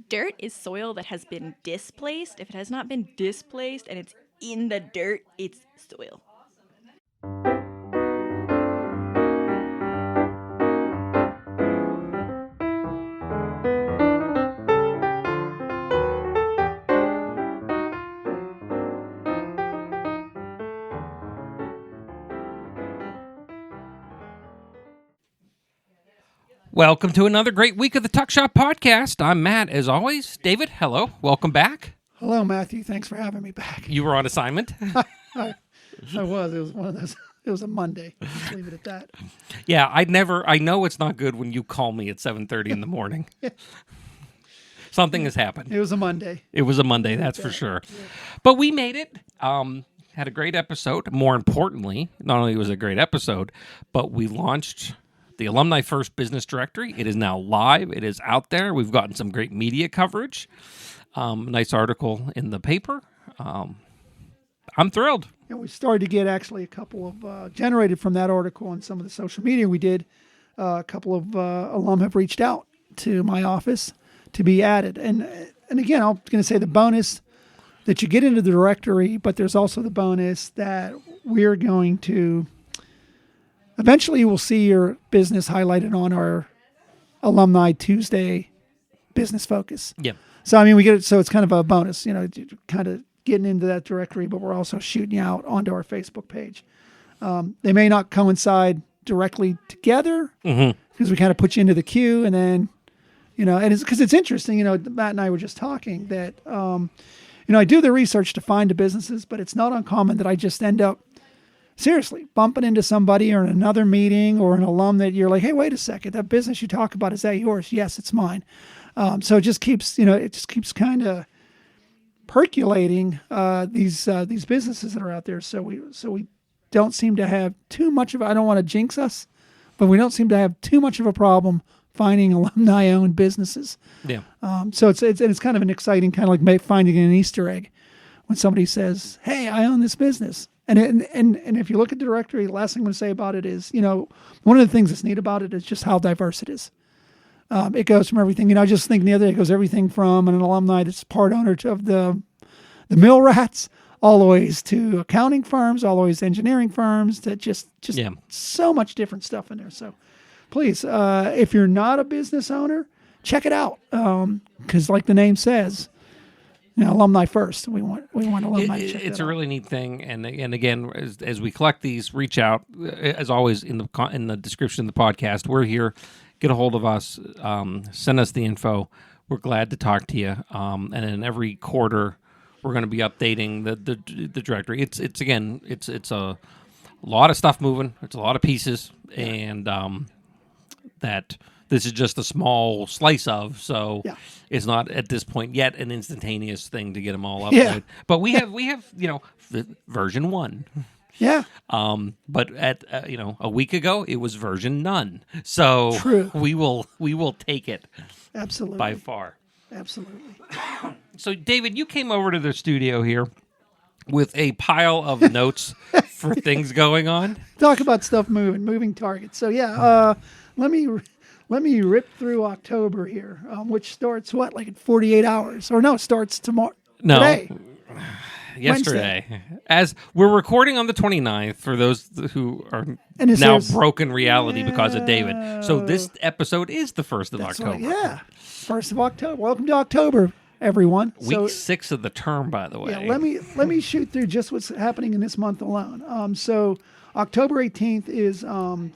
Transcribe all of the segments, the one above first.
Dirt is soil that has been displaced. If it has not been displaced and it's in the dirt, it's soil. Welcome to another great week of the Tuck Shop Podcast. I'm Matt, as always. David, hello. Welcome back. Hello, Matthew. Thanks for having me back. You were on assignment. I was. It was one of those. It was a Monday. Let's leave it at that. Yeah, I know it's not good when you call me at 7:30 in the morning. Something has happened. It was a Monday. It was a Monday, that's for sure. Yeah. But we made it. Had a great episode. More importantly, not only was it a great episode, but we launched the Alumni First Business Directory. It is now live. It is out there. We've gotten some great media coverage. Nice article in the paper. I'm thrilled. And we started to get actually a couple of generated from that article and some of the social media we did. A couple of alum have reached out to my office to be added. And again, I'm going to say the bonus that you get into the directory, but there's also the bonus that we're going to eventually you will see your business highlighted on our Alumni Tuesday business focus. Yep. So, I mean, we get it. So it's kind of a bonus, kind of getting into that directory, but we're also shooting you out onto our Facebook page. They may not coincide directly together because we kind of put you into the queue and then, and it's because it's interesting, Matt and I were just talking that, I do the research to find the businesses, but it's not uncommon that I just end up seriously bumping into somebody or in another meeting or an alum that you're like, hey, wait a second, that business you talk about, is that yours? Yes, it's mine. So it just keeps, kind of percolating these businesses that are out there. So we don't seem to have too much of, I don't want to jinx us, but we don't seem to have too much of a problem finding alumni-owned businesses. Yeah. So it's kind of an exciting, kind of like finding an Easter egg when somebody says, hey, I own this business. And if you look at the directory, the last thing I'm going to say about it is, one of the things that's neat about it is just how diverse it is. It goes from everything, I was just thinking the other day, it goes everything from an alumni that's part owner of the mill rats, all the ways to accounting firms, all the ways to engineering firms, to just so much different stuff in there. So please, if you're not a business owner, check it out. Because like the name says, alumni first. We want alumni to check it out. It's a really neat thing, and again, as we collect these, reach out. As always, in the description of the podcast, we're here. Get a hold of us. Send us the info. We're glad to talk to you. And then every quarter, we're going to be updating the directory. It's a lot of stuff moving. It's a lot of pieces, and that. This is just a small slice of, so it's not at this point yet an instantaneous thing to get them all uploaded. Yeah. But we have version 1. Yeah. But at a week ago it was version none. So true. We will take it. Absolutely. By far. Absolutely. So David, you came over to the studio here with a pile of notes for things going on. Talk about stuff moving targets. So let me rip through October here, which starts in 48 hours? Or no, it starts tomorrow. No, today. Yesterday. Wednesday. As we're recording on the 29th, for those who are now broken reality because of David. So this episode is the 1st of October. 1st of October. Welcome to October, everyone. Week 6 of the term, by the way. Yeah, let me shoot through just what's happening in this month alone. So October 18th is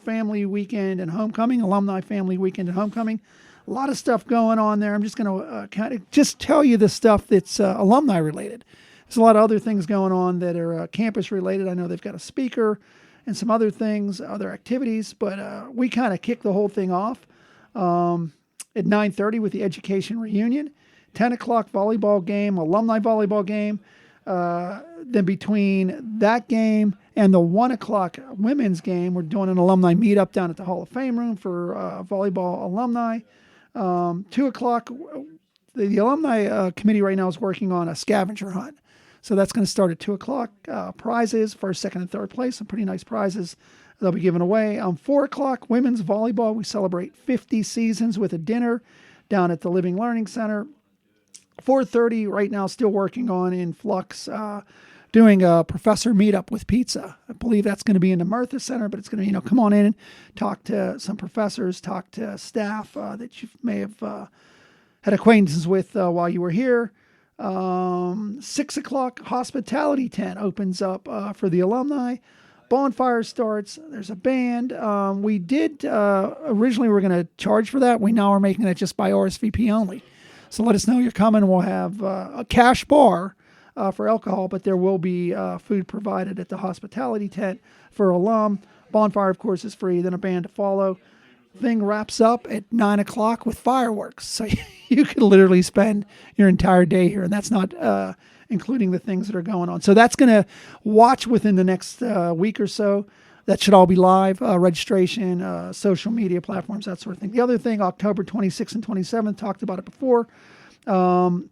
Family Weekend and Homecoming, Alumni Family Weekend and Homecoming. A lot of stuff going on there. I'm just going to kind of just tell you the stuff that's alumni related. There's a lot of other things going on that are campus related. I know they've got a speaker and some other things, other activities, but we kind of kick the whole thing off at 9:30 with the education reunion, 10 o'clock volleyball game, alumni volleyball game. Then between that game and the 1 o'clock women's game, we're doing an alumni meetup down at the Hall of Fame room for volleyball alumni. 2 o'clock, the alumni committee right now is working on a scavenger hunt. So that's going to start at 2 o'clock. Prizes, first, second, and third place, some pretty nice prizes they'll be giving away. 4 o'clock, women's volleyball. We celebrate 50 seasons with a dinner down at the Living Learning Center. 4:30 right now, still working on in flux, doing a professor meetup with pizza. I believe that's going to be in the Murtha Center, but it's going to, come on in and talk to some professors, talk to staff that you may have had acquaintances with while you were here. 6 o'clock, hospitality tent opens up for the alumni. Bonfire starts. There's a band. We did, originally we were going to charge for that. We now are making that just by RSVP only. So let us know you're coming. We'll have a cash bar for alcohol, but there will be food provided at the hospitality tent for alum. Bonfire, of course, is free. Then a band to follow. Thing wraps up at 9 o'clock with fireworks. So you could literally spend your entire day here, and that's not including the things that are going on. So that's going to watch within the next week or so. That should all be live, registration, social media platforms, that sort of thing. The other thing, October 26th and 27th, talked about it before. 1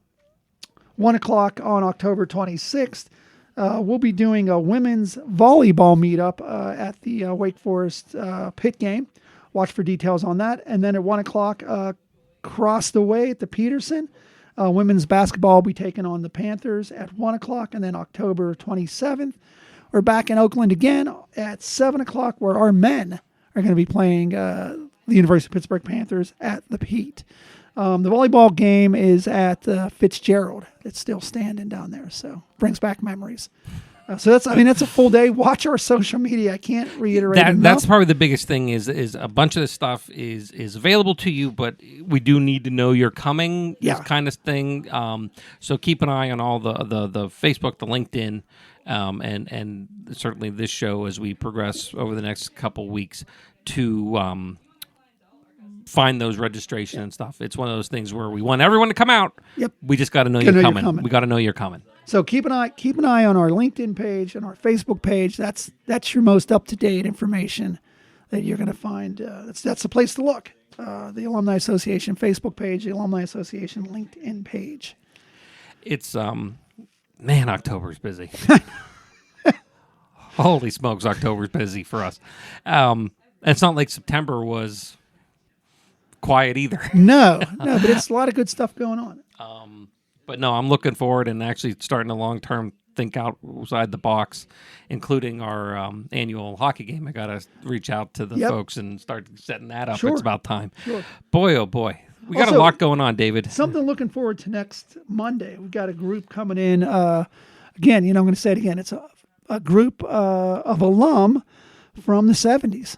o'clock on October 26th, we'll be doing a women's volleyball meetup at the Wake Forest pit game. Watch for details on that. And then at 1 o'clock, across the way at the Peterson, women's basketball will be taking on the Panthers at 1 o'clock. And then October 27th, we're back in Oakland again at 7 o'clock, where our men are going to be playing the University of Pittsburgh Panthers at the Pete. The volleyball game is at Fitzgerald. It's still standing down there, so brings back memories. So that's a full day. Watch our social media. I can't reiterate enough. That's probably the biggest thing is a bunch of this stuff is available to you, but we do need to know you're coming. Yeah. This kind of thing. So keep an eye on all the Facebook, the LinkedIn, and certainly this show as we progress over the next couple weeks to find those registration and stuff. It's one of those things where we want everyone to come out. Yep. We just got to know you're coming. We got to know you're coming. So keep an eye on our LinkedIn page and our Facebook page. That's your most up-to-date information that you're going to find. That's the place to look. The Alumni Association Facebook page, the Alumni Association LinkedIn page. It's October's busy. Holy smokes, October's busy for us. It's not like September was quiet either. No, but it's a lot of good stuff going on. But no, I'm looking forward and actually starting a long-term think outside the box, including our annual hockey game. I got to reach out to the folks and start setting that up. Sure. It's about time. Sure. Boy, oh boy. We got a lot going on, David. Something looking forward to next Monday. We got a group coming in. Again, I'm going to say it again. It's a group of alum from the 70s.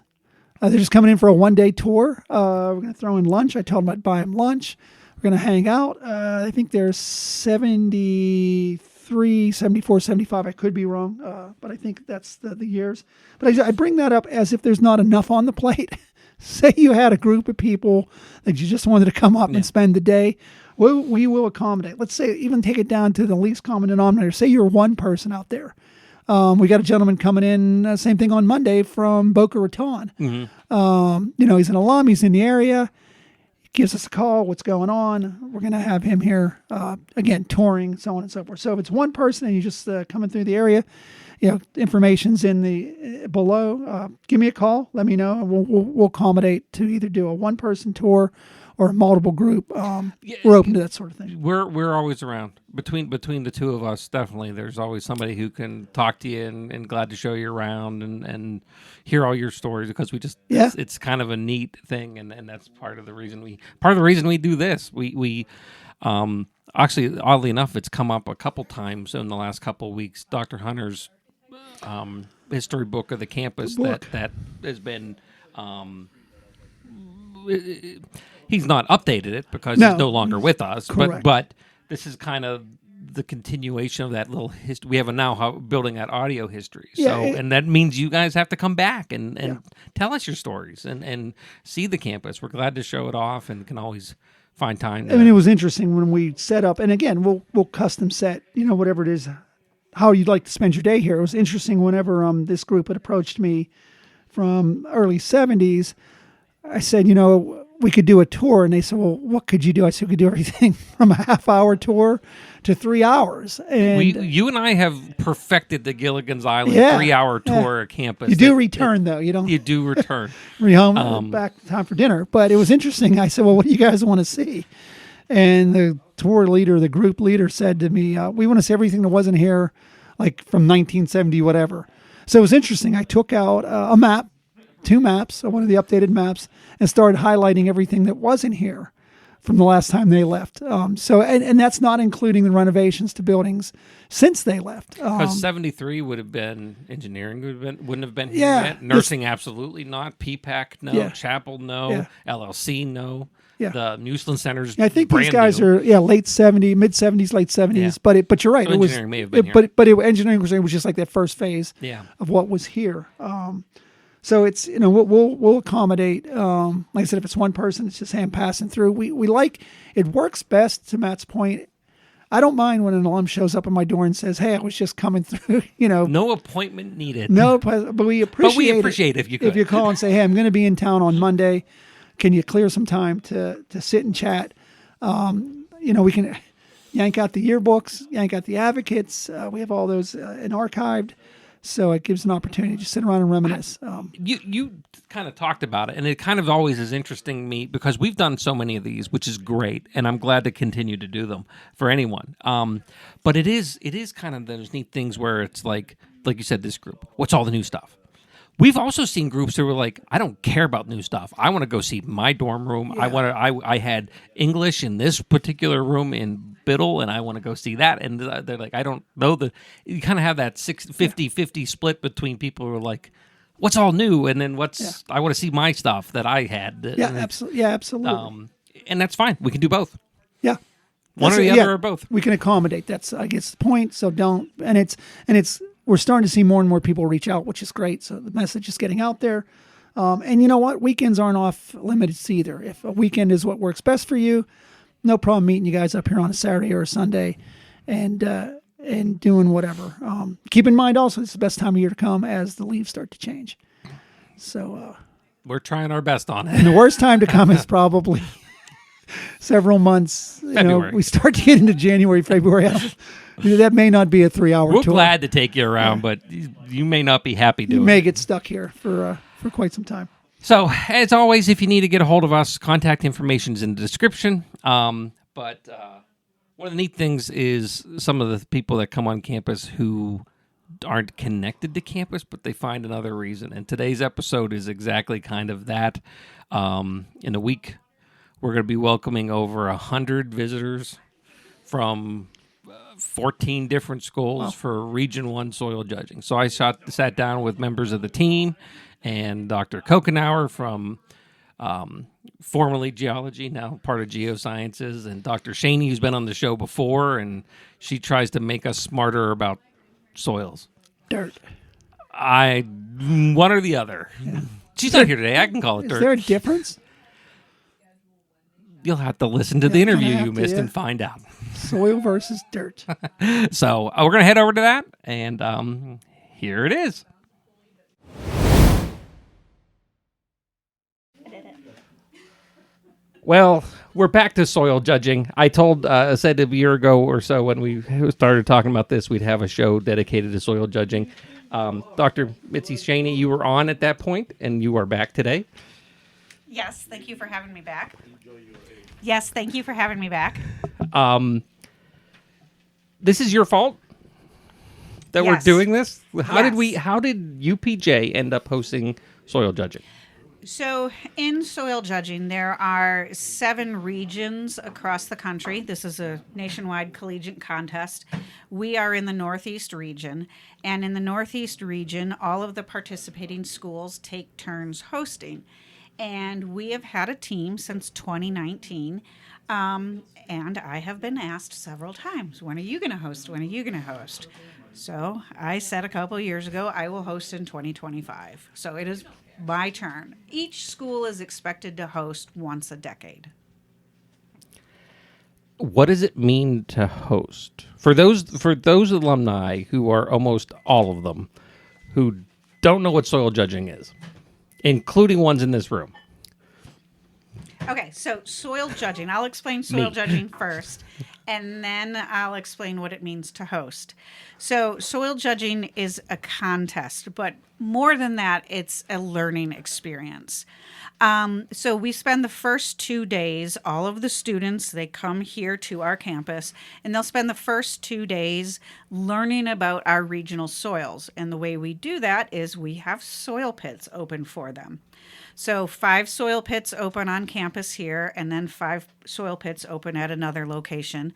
They're just coming in for a one-day tour. We're going to throw in lunch. I told them I'd buy them lunch. We're going to hang out. I think there's 73, 74, 75. I could be wrong, but I think that's the years. But I bring that up as if there's not enough on the plate. Say you had a group of people that you just wanted to come up and spend the day. We will accommodate. Let's say even take it down to the least common denominator. Say you're one person out there. We got a gentleman coming in, same thing on Monday from Boca Raton. Mm-hmm. He's an alum. He's in the area. He gives us a call. What's going on? We're going to have him here, again, touring, so on and so forth. So if it's one person and you're just coming through the area, information's in the below. Give me a call. Let me know. And we'll accommodate to either do a one-person tour or a multiple group. We're open to that sort of thing. We're always around. Between the two of us, definitely, there's always somebody who can talk to you and glad to show you around and hear all your stories, because we just it's kind of a neat thing, and that's part of the reason we do this. We actually, oddly enough, it's come up a couple times in the last couple of weeks. Dr. Hunter's history book of the campus that has been. He's not updated it because he's no longer with us. Correct. But this is kind of the continuation of that little history. We have building that audio history. And that means you guys have to come back and tell us your stories and see the campus. We're glad to show it off and can always find time. It was interesting when we set up, and again, we'll custom set, whatever it is, how you'd like to spend your day here. It was interesting whenever this group had approached me from early 70s. I said, we could do a tour. And they said, well, what could you do? I said, we could do everything from a half-hour tour to 3 hours. And you and I have perfected the Gilligan's Island 3-hour tour of campus. You do return, though. You do return. Home, back time for dinner. But it was interesting. I said, well, what do you guys want to see? And the tour leader, the group leader, said to me, "We want to see everything that wasn't here, like from 1970, whatever." So it was interesting. I took out a map, 2 maps, one of the updated maps, and started highlighting everything that wasn't here from the last time they left. And that's not including the renovations to buildings since they left. Because 73 would have been engineering, wouldn't have been here Yeah, yet. Nursing, absolutely not. PPAC, no. Yeah. Chapel, no. Yeah. LLC, no. Yeah. The Newsland Center's I think these brand guys new. are late 70s, mid 70s, late 70s. Yeah. But you're right. So It was engineering may have been here. but engineering was just like that first phase Yeah. of what was here. So it's we'll accommodate. Like I said, if it's one person, it's just hand passing through. We like it works best. To Matt's point, I don't mind when an alum shows up at my door and says, "Hey, I was just coming through." No appointment needed. No, but we appreciate if you could. if you call and say, "Hey, I'm going to be in town on Monday. Can you clear some time to sit and chat?" We can yank out the yearbooks, yank out the advocates. We have all those in archived. So it gives an opportunity to sit around and reminisce. You kind of talked about it, and it kind of always is interesting to me because we've done so many of these, which is great, and I'm glad to continue to do them for anyone. But it is kind of those neat things where it's like you said, this group, what's all the new stuff? We've also seen groups that were like, I don't care about new stuff. I want to go see my dorm room. Yeah. I had English in this particular room in Biddle, and I want to go see that. And they're like, I don't know you kind of have that 50-50 split between people who are like, what's all new? And then I want to see my stuff that I had. Yeah, absolutely. Yeah, absolutely. And that's fine. We can do both. Yeah. One or the other or both. We can accommodate. That's, I guess, the point. So don't, and it's, we're starting to see more and more people reach out, which is great. So the message is getting out there. And you know what? Weekends aren't off limits either. If a weekend is what works best for you, no problem meeting you guys up here on a Saturday or a Sunday and doing whatever. Keep in mind also, it's the best time of year to come as the leaves start to change. So we're trying our best on it. And the worst time to come is probably several months. February. We start to get into January, February. That may not be a 3-hour We're tour. glad to take you around, but you may not be happy doing it. You may get stuck here for quite some time. So, as always, if you need to get a hold of us, contact information is in the description. But one of the neat things is some of the people that come on campus who aren't connected to campus, but they find another reason. And today's episode is exactly kind of that. In a week, we're going to be welcoming over 100 visitors from 14 different schools for Region 1 soil judging. So I sat down with members of the team and Dr. Coughenour from formerly geology, now part of geosciences, and Dr. Schaney, who's been on the show before, and she tries to make us smarter about soils. Dirt. One or the other. Yeah. She's not here today. I can call it dirt. Is there a difference? You'll have to listen to the interview you missed and find out. Soil versus dirt. So we're going to head over to that, and here it is. Well, we're back to soil judging. I said a year ago or so when we started talking about this, we'd have a show dedicated to soil judging. Dr. Mitzy Schaney, you were on at that point, and you are back today. Yes, thank you for having me back. Yes, thank you for having me back. This is your fault that we're Yes. doing this? How did Yes. UPJ end up hosting soil judging? So in soil judging, there are 7 regions across the country. This is a nationwide collegiate contest. We are in the Northeast region. And in the Northeast region, all of the participating schools take turns hosting. And we have had a team since 2019. And I have been asked several times, when are you going to host? When are you going to host? So I said a couple of years ago, I will host in 2025. So it is my turn. Each school is expected to host once a decade. What does it mean to host? For those alumni who are almost all of them who don't know what soil judging is, including ones in this room. Okay, so soil judging. I'll explain soil judging first, and then I'll explain what it means to host. So, soil judging is a contest, but more than that, it's a learning experience. So we spend the first 2 days, all of the students, they come here to our campus, and they'll spend the first 2 days learning about our regional soils. And the way we do that is we have soil pits open for them. So 5 soil pits open on campus here, and then 5 soil pits open at another location.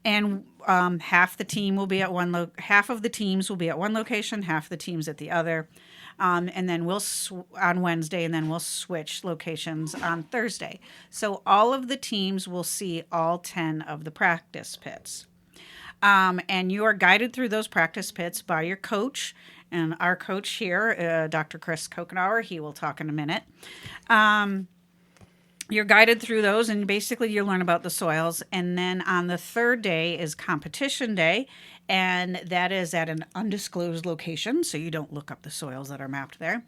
And half the team will be at half of the teams will be at one location, half the teams at the other. And then we'll on Wednesday, and then we'll switch locations on Thursday. So all of the teams will see all 10 of the practice pits. And you are guided through those practice pits by your coach. And our coach here, Dr. Coughenour, he will talk in a minute. You're guided through those, and basically you learn about the soils. And then on the third day is competition day, and that is at an undisclosed location, so you don't look up the soils that are mapped there.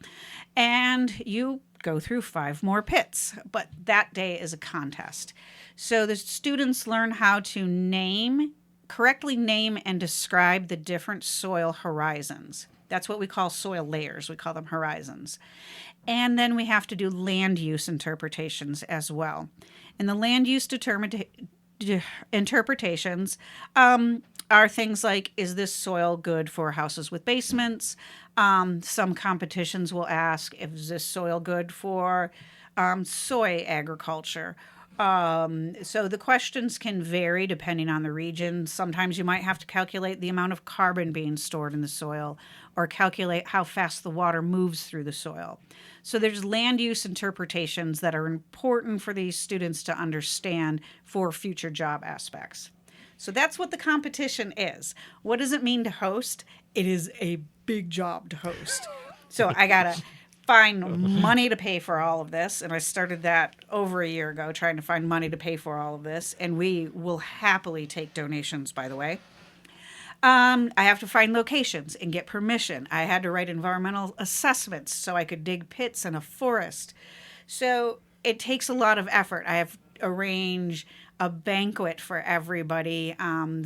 And you go through 5 more pits, but that day is a contest. So the students learn how to correctly name and describe the different soil horizons. That's what we call soil layers. We call them horizons. And then we have to do land use interpretations as well. And the land use interpretations are things like, is this soil good for houses with basements? Some competitions will ask, is this soil good for soy agriculture? So the questions can vary depending on the region. Sometimes you might have to calculate the amount of carbon being stored in the soil, or calculate how fast the water moves through the soil. So there's land use interpretations that are important for these students to understand for future job aspects. So that's what the competition is. What does it mean to host? It is a big job to host. So I gotta find money to pay for all of this, and I started that over a year ago, trying to find money to pay for all of this, and we will happily take donations, by the way. I have to find locations and get permission. I had to write environmental assessments so I could dig pits in a forest. So it takes a lot of effort. I have to arrange a banquet for everybody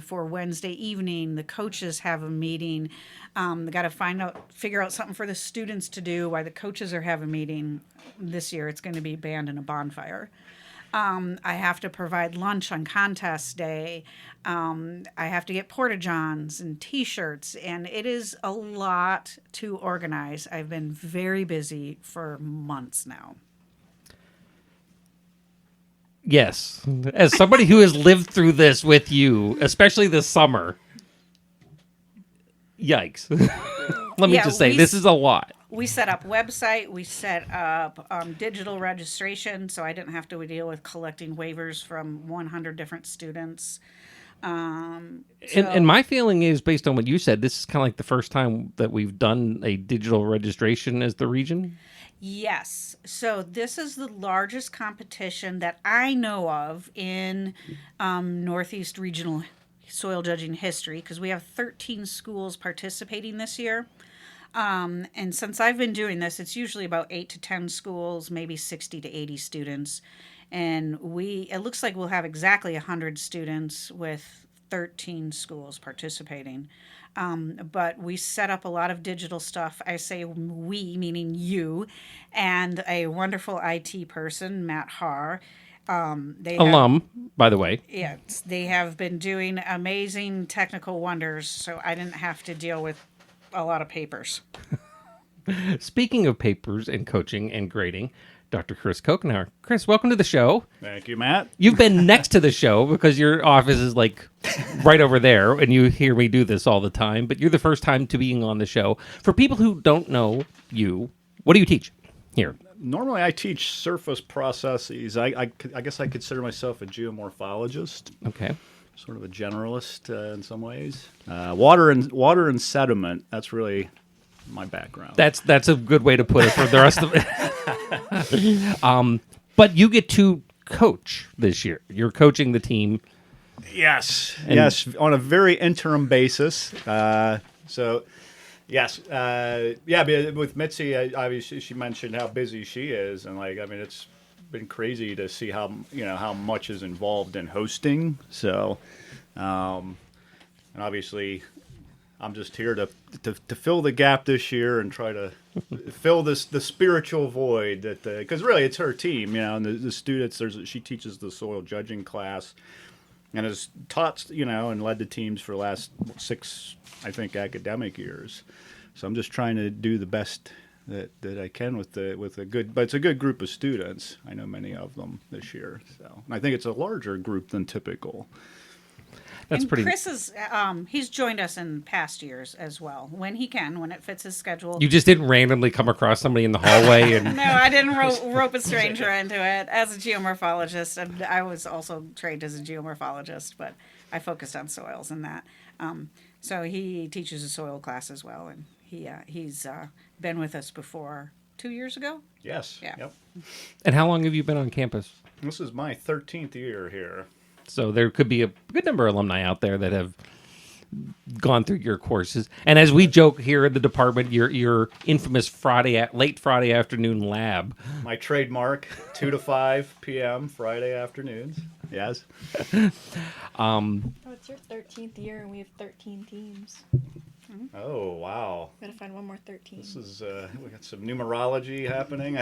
for Wednesday evening. The coaches have a meeting. They got to figure out something for the students to do while the coaches are having a meeting. This year it's going to be band and a bonfire. I have to provide lunch on contest day. I have to get porta-johns and T-shirts, and it is a lot to organize. I've been very busy for months now. Yes. As somebody who has lived through this with you, especially this summer, yikes. Let me just say, this is a lot. We set up website. We set up digital registration, so I didn't have to deal with collecting waivers from 100 different students. And my feeling is, based on what you said, this is kind of like the first time that we've done a digital registration as the region. Yes. So this is the largest competition that I know of in Northeast Regional soil judging history, because we have 13 schools participating this year. And since I've been doing this, it's usually about 8 to 10 schools, maybe 60 to 80 students. And it looks like we'll have exactly 100 students with 13 schools participating. But we set up a lot of digital stuff. I say we, meaning you, and a wonderful IT person, Matt Haar. Alum, by the way. Yes, they have been doing amazing technical wonders, so I didn't have to deal with a lot of papers. Speaking of papers and coaching and grading, Dr. Chris Coughenour. Chris, welcome to the show. Thank you, Matt. You've been next to the show because your office is like right over there, and you hear me do this all the time, but you're the first time to being on the show. For people who don't know you, what do you teach here? Normally, I teach surface processes. I guess I consider myself a geomorphologist. Okay. Sort of a generalist in some ways. Water and sediment, that's really my background. That's a good way to put it for the rest of it. But you get to coach this year. You're coaching the team. Yes, on a very interim basis. Yes, with Mitzy, obviously she mentioned how busy she is, and it's been crazy to see how much is involved in hosting. So, and obviously, I'm just here to fill the gap this year and try to fill the spiritual void because really it's her team, and the students. She teaches the soil judging class, and has taught and led the teams for the last 6, I think, academic years. So I'm just trying to do the best that I can with a good, but it's a good group of students. I know many of them this year, so and I think it's a larger group than typical. That's and pretty. Chris is he's joined us in past years as well when he can, when it fits his schedule. You just didn't randomly come across somebody in the hallway and No, I didn't rope a stranger into it. As a geomorphologist, and I was also trained as a geomorphologist, but I focused on soils and that. So he teaches a soil class as well, and he's been with us before 2 years ago. Yes. Yeah. Yep. And how long have you been on campus? This is my 13th year here. So there could be a good number of alumni out there that have gone through your courses. And as we joke here in the department, your infamous late Friday afternoon lab. My trademark, 2 to 5 p.m. Friday afternoons. Yes. Oh, it's your 13th year, and we have 13 teams. Oh, wow. Gotta find one more 13. This is, we got some numerology happening.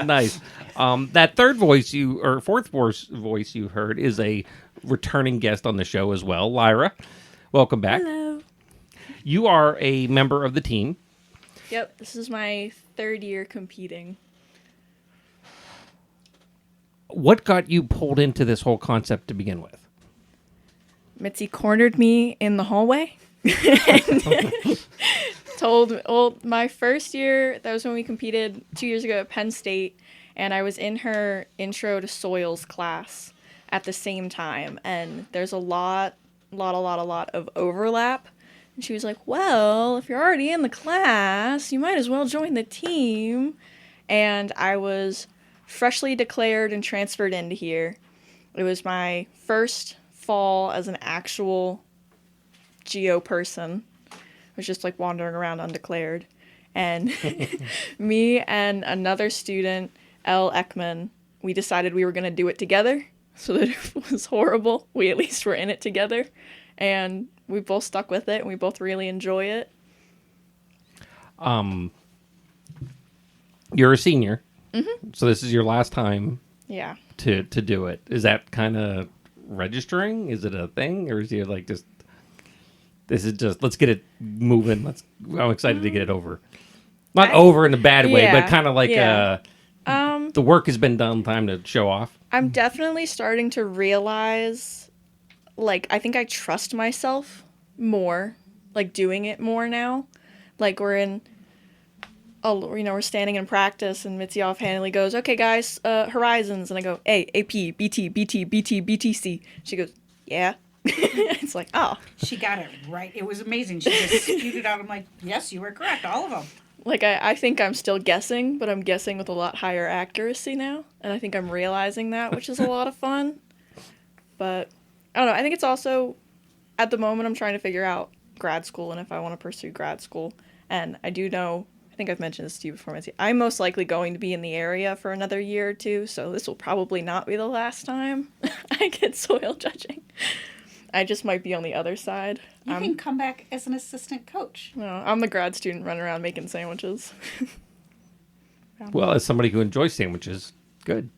Nice. That fourth voice you heard is a returning guest on the show as well. Lyra, welcome back. Hello. You are a member of the team. Yep, this is my 3rd year competing. What got you pulled into this whole concept to begin with? Mitzy cornered me in the hallway. My first year, that was when we competed 2 years ago at Penn State, and I was in her intro to soils class at the same time, and there's a lot of overlap. And she was like, well, if you're already in the class, you might as well join the team. And I was freshly declared and transferred into here. It was my first fall as an actual geo person. I was just like wandering around undeclared, and me and another student, Elle Ekman, we decided we were going to do it together, so that if it was horrible, we at least were in it together, and we both stuck with it, and we both really enjoy it. You're a senior, so this is your last time Yeah. to do it. Is that kind of registering? Is it a thing, or is it like just this is just let's get it moving? I'm excited to get it over. Not over in a bad way, but kind of like the work has been done. Time to show off. I'm definitely starting to realize, like, I think I trust myself more, like, doing it more now. Like, we're standing in practice, and Mitzy offhandedly goes, okay, guys, horizons. And I go, A, AP, BT, BT, BT, BTC. She goes, yeah. It's like, oh. She got it right. It was amazing. She just spewed it out. I'm like, yes, you were correct. All of them. Like, I think I'm still guessing, but I'm guessing with a lot higher accuracy now. And I think I'm realizing that, which is a lot of fun. But, I don't know. I think it's also, at the moment, I'm trying to figure out grad school and if I want to pursue grad school. And I do know, I think I've mentioned this to you before, Mitzy, I'm most likely going to be in the area for another year or two, so this will probably not be the last time I get soil judging. I just might be on the other side. You can come back as an assistant coach. No, I'm the grad student running around making sandwiches. Well, as somebody who enjoys sandwiches, good.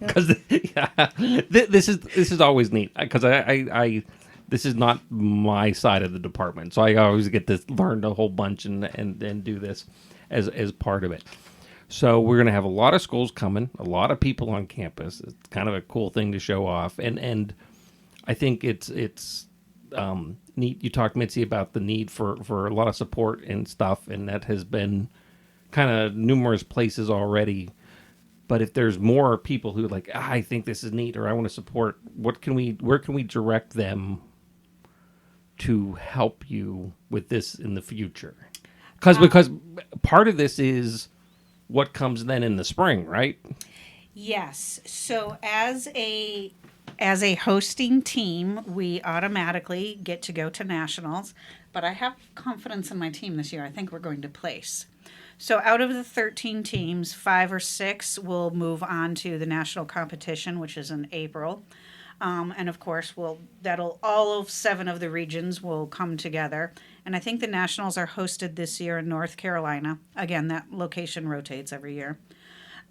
Because this is always neat. Because I this is not my side of the department, so I always get to learn a whole bunch and do this as part of it. So we're going to have a lot of schools coming, a lot of people on campus. It's kind of a cool thing to show off, and I think it's neat. You talked, Mitzy, about the need for a lot of support and stuff, and that has been kind of numerous places already. But if there's more people who like, I think this is neat, or I want to support, where can we direct them to help you with this in the future? Because part of this is what comes then in the spring, right? Yes. So as a hosting team, we automatically get to go to nationals, but I have confidence in my team this year. I think we're going to place. So out of the 13 teams, 5 or 6 will move on to the national competition, which is in April. And of course, all of 7 of the regions will come together. And I think the nationals are hosted this year in North Carolina. Again, that location rotates every year.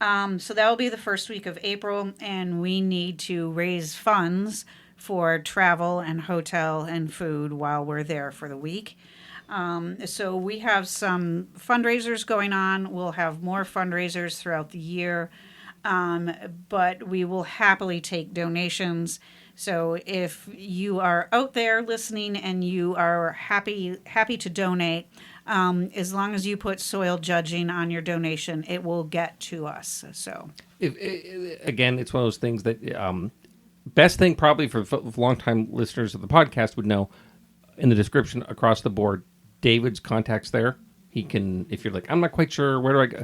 So that will be the first week of April, and we need to raise funds for travel and hotel and food while we're there for the week. So we have some fundraisers going on. We'll have more fundraisers throughout the year, but we will happily take donations. So if you are out there listening and you are happy to donate, as long as you put soil judging on your donation, it will get to us. So Again, it's one of those things that best thing probably for longtime listeners of the podcast would know in the description across the board, David's contacts there. He can, if you're like, I'm not quite sure, where do I go?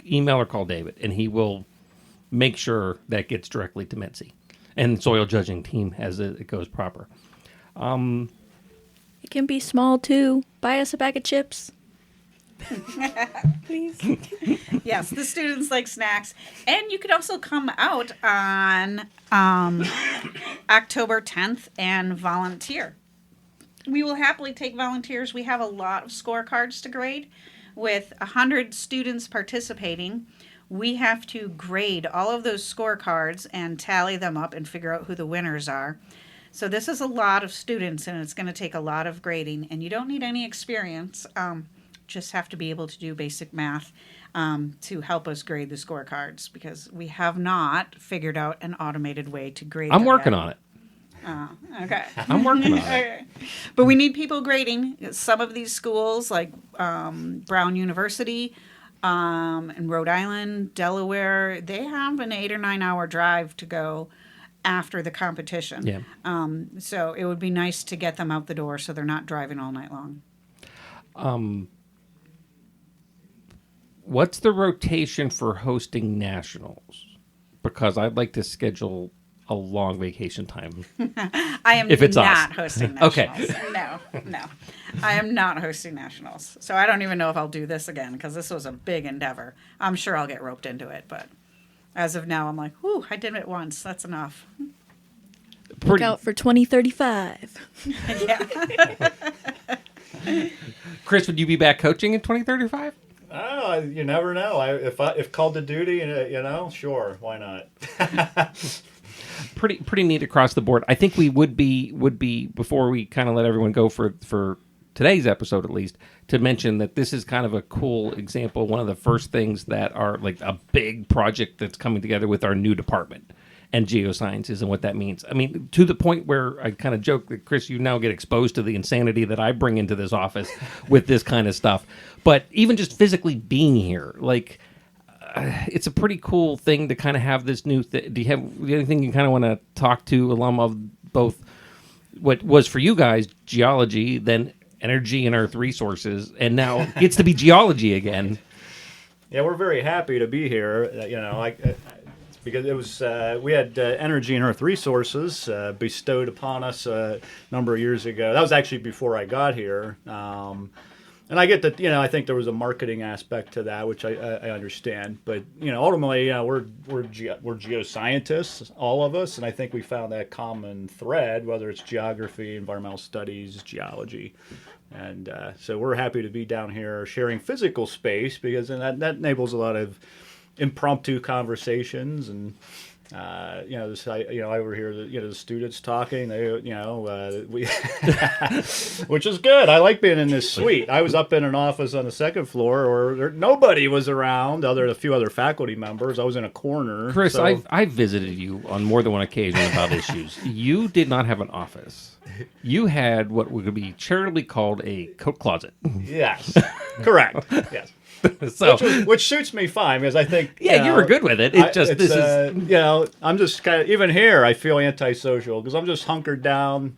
Email or call David, and he will make sure that gets directly to Mitzy and soil judging team as it goes proper. It can be small too. Buy us a bag of chips. Please. yes, the students like snacks. And you could also come out on October 10th and volunteer. We will happily take volunteers. We have a lot of scorecards to grade. With 100 students participating, we have to grade all of those scorecards and tally them up and figure out who the winners are. So this is a lot of students, and it's going to take a lot of grading. And you don't need any experience. Just have to be able to do basic math to help us grade the scorecards, because we have not figured out an automated way to grade I'm them working yet. on it. Okay. I'm working on it. Okay. But we need people grading. Some of these schools, like Brown University in Rhode Island, Delaware, they have an 8 or 9 hour drive to go after the competition. Yeah. So it would be nice to get them out the door so they're not driving all night long. What's the rotation for hosting nationals? Because I'd like to schedule a long vacation time. I am If it's not us. hosting nationals. Okay. No. I am not hosting nationals. So I don't even know if I'll do this again, because this was a big endeavor. I'm sure I'll get roped into it, but as of now, I'm like, whew, I did it once. That's enough. Look out for 2035. Yeah. Chris, would you be back coaching in 2035? Oh, you never know. If called to duty, sure, why not? Pretty neat across the board. I think we would be before we kind of let everyone go for today's episode at least, to mention that this is kind of a cool example. One of the first things that are like a big project that's coming together with our new department and geosciences and what that means. I mean, to the point where I kind of joke that, Chris, you now get exposed to the insanity that I bring into this office with this kind of stuff. But even just physically being here, like, it's a pretty cool thing to kind of have this new do you have anything you kind of want to talk to alum of both what was for you guys geology, then energy and earth resources, and now gets to be geology again? Yeah, we're very happy to be here. Because it was we had energy and earth resources bestowed upon us a number of years ago. That was actually before I got here. And I get that, I think there was a marketing aspect to that, which I understand. But, ultimately, we're geoscientists, all of us, and I think we found that common thread, whether it's geography, environmental studies, geology. And so we're happy to be down here sharing physical space, because that enables a lot of impromptu conversations and I overhear the students talking. Which is good. I like being in this suite. I was up in an office on the second floor, where nobody was around, other than a few other faculty members. I was in a corner. Chris, so. I've visited you on more than one occasion about issues. You did not have an office. You had what would be charitably called a coat closet. Yes, correct. Yes. So, which suits me fine, because I think you were good with it. I'm just kind of, even here I feel antisocial because I'm just hunkered down,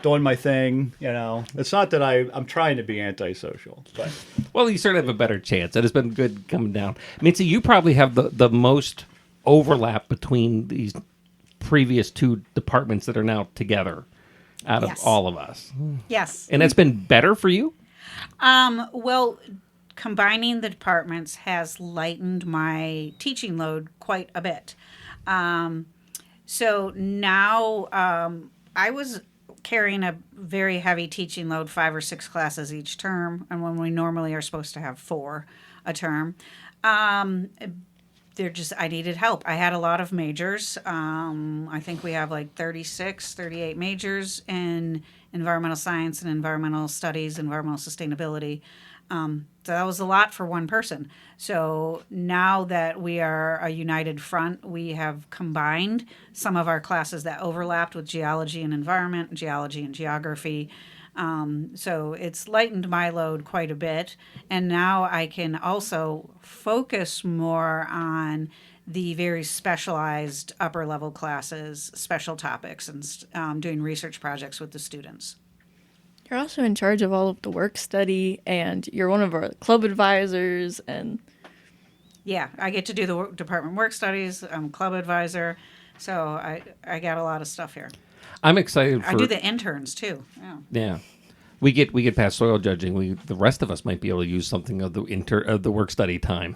doing my thing. It's not that I'm trying to be antisocial, but well, you certainly have a better chance. It has been good coming down. Mitzy, you probably have the most overlap between these previous two departments that are now together out of all of us. Yes. And that's been better for you? Well, combining the departments has lightened my teaching load quite a bit. So now I was carrying a very heavy teaching load, 5 or 6 classes each term, and when we normally are supposed to have 4 a term. I needed help. I had a lot of majors. I think we have like 36, 38 majors in environmental science and environmental studies, environmental sustainability. So that was a lot for one person. So now that we are a united front, we have combined some of our classes that overlapped with geology and environment, geology and geography. So it's lightened my load quite a bit. And now I can also focus more on the very specialized upper level classes, special topics, and doing research projects with the students. You're also in charge of all of the work study, and you're one of our club advisors. And yeah, I get to do the department work studies. I'm a club advisor, so I got a lot of stuff here. I'm excited. I do the interns too. Yeah. We get past soil judging. The rest of us might be able to use something of the work study time.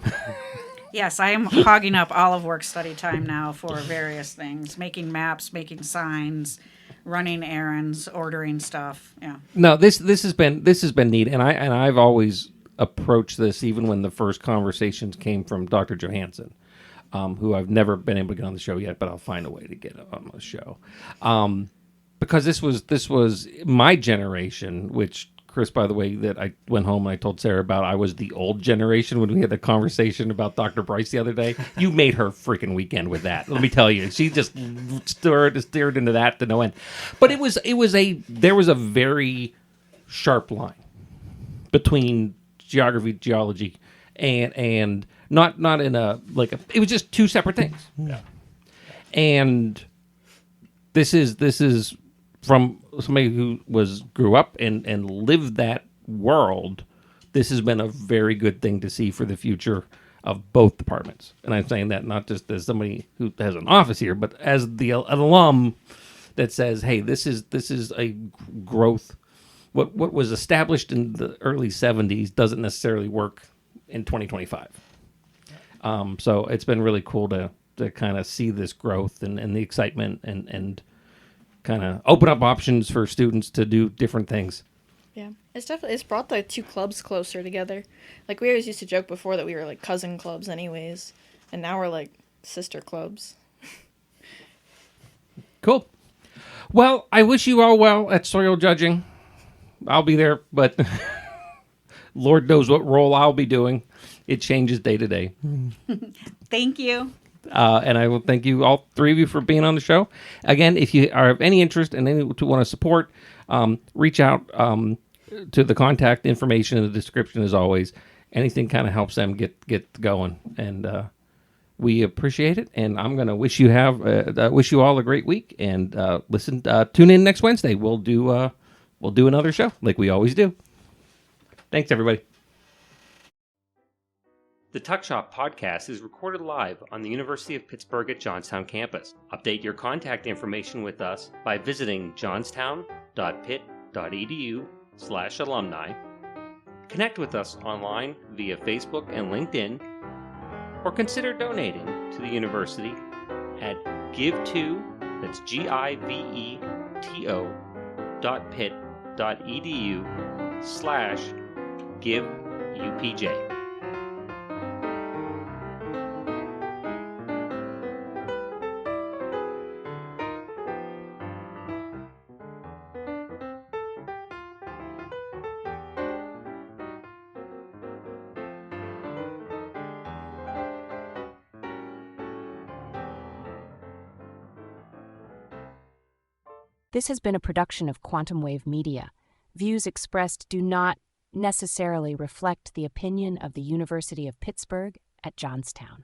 Yes, I am hogging up all of work study time now for various things, making maps, making signs, running errands, ordering stuff. Yeah. No, this has been neat, and I've always approached this even when the first conversations came from Dr. Johansson, who I've never been able to get on the show yet, but I'll find a way to get on the show. Because this was my generation, which Chris, by the way, that I went home and I told Sarah about. I was the old generation when we had the conversation about Dr. Bryce the other day. You made her freaking weekend with that. Let me tell you, she just stared into that to no end. But there was a very sharp line between geography, geology, and not in a it was just two separate things. Yeah. And this is from somebody who grew up and lived that world. This has been a very good thing to see for the future of both departments. And I'm saying that not just as somebody who has an office here, but as an alum that says, hey, this is a growth. What was established in the early 70s doesn't necessarily work in 2025. So it's been really cool to kind of see this growth and the excitement and kind of open up options for students to do different things. yeah, it's brought the two clubs closer together. Like, we always used to joke before that we were like cousin clubs anyways, and now we're like sister clubs. Cool. Well, I wish you all well at soil judging. I'll be there, but Lord knows what role I'll be doing. It changes day to day. Thank you. And I will thank you, all three of you, for being on the show. Again, if you are of any interest and any to want to support, reach out to the contact information in the description as always. Anything kind of helps them get going, and we appreciate it. And I'm going to wish you all a great week. And tune in next Wednesday. We'll do another show like we always do. Thanks, everybody. The Tuck Shop podcast is recorded live on the University of Pittsburgh at Johnstown campus. Update your contact information with us by visiting johnstown.pitt.edu/alumni. Connect with us online via Facebook and LinkedIn, or consider donating to the university at giveto.pitt.edu/giveupj. This has been a production of Quantum Wave Media. Views expressed do not necessarily reflect the opinion of the University of Pittsburgh at Johnstown.